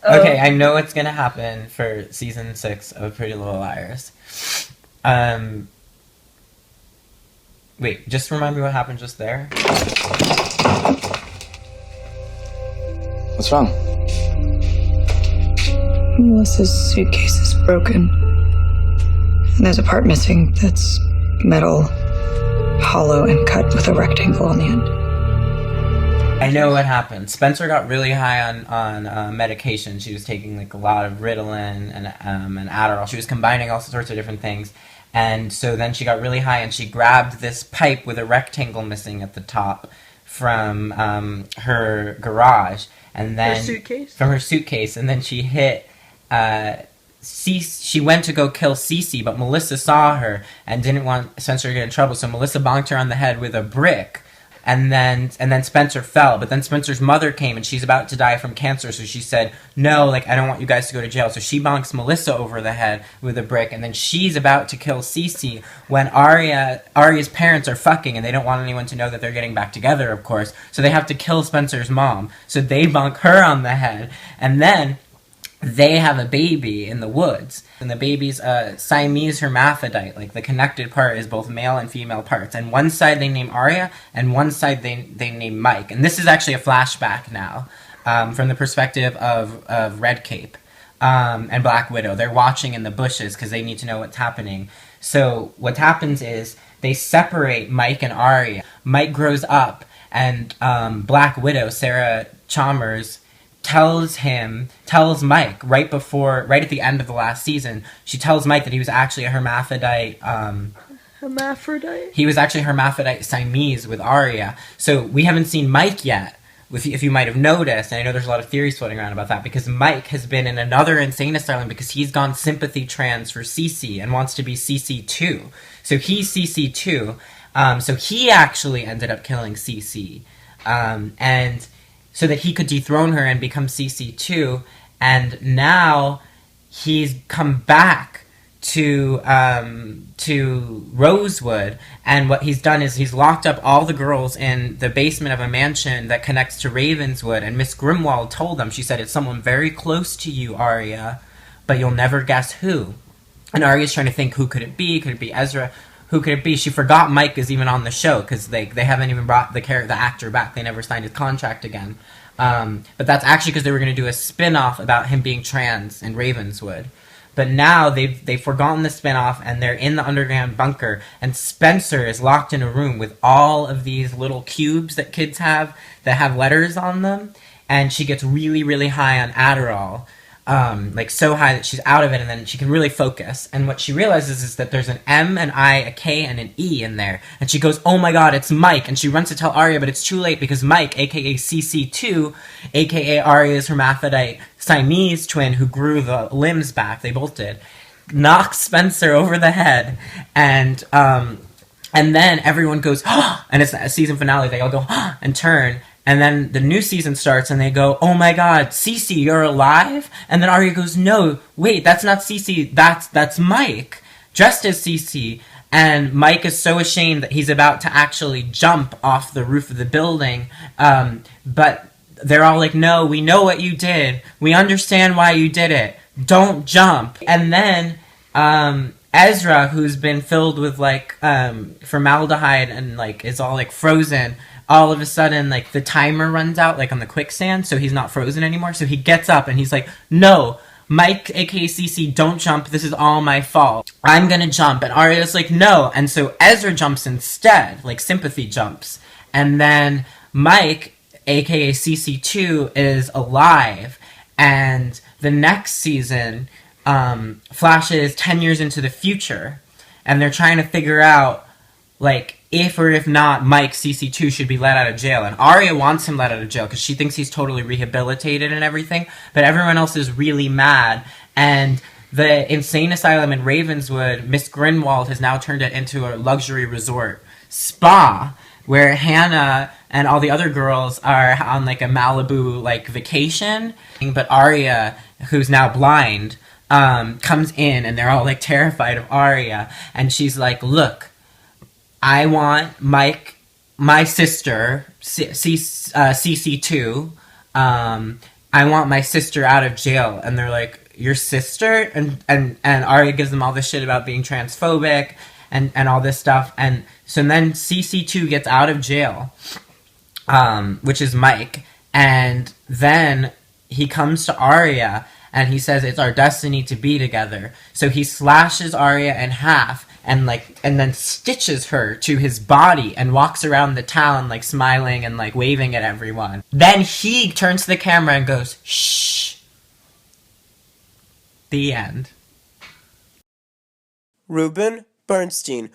Okay, I know what's gonna happen for season 6 of Pretty Little Liars. Um, Wait, just remind me what happened just there. What's wrong? Melissa's suitcase is broken. And there's a part missing that's metal, hollow, and cut with a rectangle on the end. I know what happened. Spencer got really high on medication. She was taking like a lot of Ritalin and Adderall. She was combining all sorts of different things, and so then she got really high and she grabbed this pipe with a rectangle missing at the top from her garage, and then Her suitcase? from her suitcase, and then she hit. She went to go kill Cece, but Melissa saw her and didn't want Spencer to get in trouble, so Melissa bonked her on the head with a brick. And then Spencer fell, but then Spencer's mother came and she's about to die from cancer, so she said, no, like, I don't want you guys to go to jail. So she bonks Melissa over the head with a brick, and then she's about to kill Cece when Arya's parents are fucking, and they don't want anyone to know that they're getting back together, of course, so they have to kill Spencer's mom. So they bonk her on the head, and then they have a baby in the woods, and the baby's Siamese hermaphrodite. Like, the connected part is both male and female parts, and one side they name Arya and one side they name Mike. And this is actually a flashback now, from the perspective of Red Cape and Black Widow. They're watching in the bushes because they need to know what's happening. So what happens is they separate Mike and Arya. Mike grows up, and Black Widow, Sarah Chalmers, tells Mike right at the end of the last season, she tells Mike that he was actually a hermaphrodite. Hermaphrodite? He was actually hermaphrodite Siamese with Arya. So we haven't seen Mike yet, if you might have noticed, and I know there's a lot of theories floating around about that, because Mike has been in another insane asylum because he's gone sympathy trans for Cece and wants to be CC2. So he's CC2. So he actually ended up killing Cece. And so that he could dethrone her and become CC2, and now he's come back to Rosewood, and what he's done is he's locked up all the girls in the basement of a mansion that connects to Ravenswood, and Miss Grimwald told them, she said, it's someone very close to you, Arya, but you'll never guess who. And Arya's trying to think, who could it be? Could it be Ezra? Who could it be? She forgot Mike is even on the show because they haven't even brought the actor back. They never signed his contract again. But that's actually because they were going to do a spin-off about him being trans in Ravenswood. But now they've forgotten the spin-off, and they're in the underground bunker, and Spencer is locked in a room with all of these little cubes that kids have that have letters on them, and she gets really, really high on Adderall. Like so high that she's out of it, and then she can really focus. And what she realizes is that there's an M, an I, a K, and an E in there. And she goes, oh my god, it's Mike. And she runs to tell Arya, but it's too late because Mike, aka CC2, aka Arya's hermaphrodite Siamese twin who grew the limbs back, they both did, knocks Spencer over the head. And then everyone goes, and it's a season finale, they all go, and turn. And then the new season starts, and they go, oh my god, Cece, you're alive? And then Arya goes, no, wait, that's not Cece, that's Mike, dressed as Cece. And Mike is so ashamed that he's about to actually jump off the roof of the building, but they're all like, no, we know what you did, we understand why you did it, don't jump. And then Ezra, who's been filled with like formaldehyde and like is all like frozen, all of a sudden, like, the timer runs out, like, on the quicksand, so he's not frozen anymore. So he gets up, and he's like, no, Mike, aka CC, don't jump. This is all my fault. I'm gonna jump. And Arya's like, no. And so Ezra jumps instead, like, sympathy jumps. And then Mike, aka CC2, is alive. And the next season flashes 10 years into the future. And they're trying to figure out, like, if or if not Mike, CC2, should be let out of jail. And Arya wants him let out of jail because she thinks he's totally rehabilitated and everything, but everyone else is really mad. And the insane asylum in Ravenswood, Miss Grinwald has now turned it into a luxury resort spa where Hannah and all the other girls are on like a Malibu like vacation. But Arya, who's now blind, comes in, and they're all like terrified of Arya. And she's like, look, I want Mike, my sister, CC2, I want my sister out of jail. And they're like, your sister? And Arya gives them all this shit about being transphobic and all this stuff. And so then CC2 gets out of jail, which is Mike. And then he comes to Arya and he says, it's our destiny to be together. So he slashes Arya in half and then stitches her to his body and walks around the town smiling and waving at everyone. Then he turns to the camera and goes, shh. The end. Ruben Bernstein.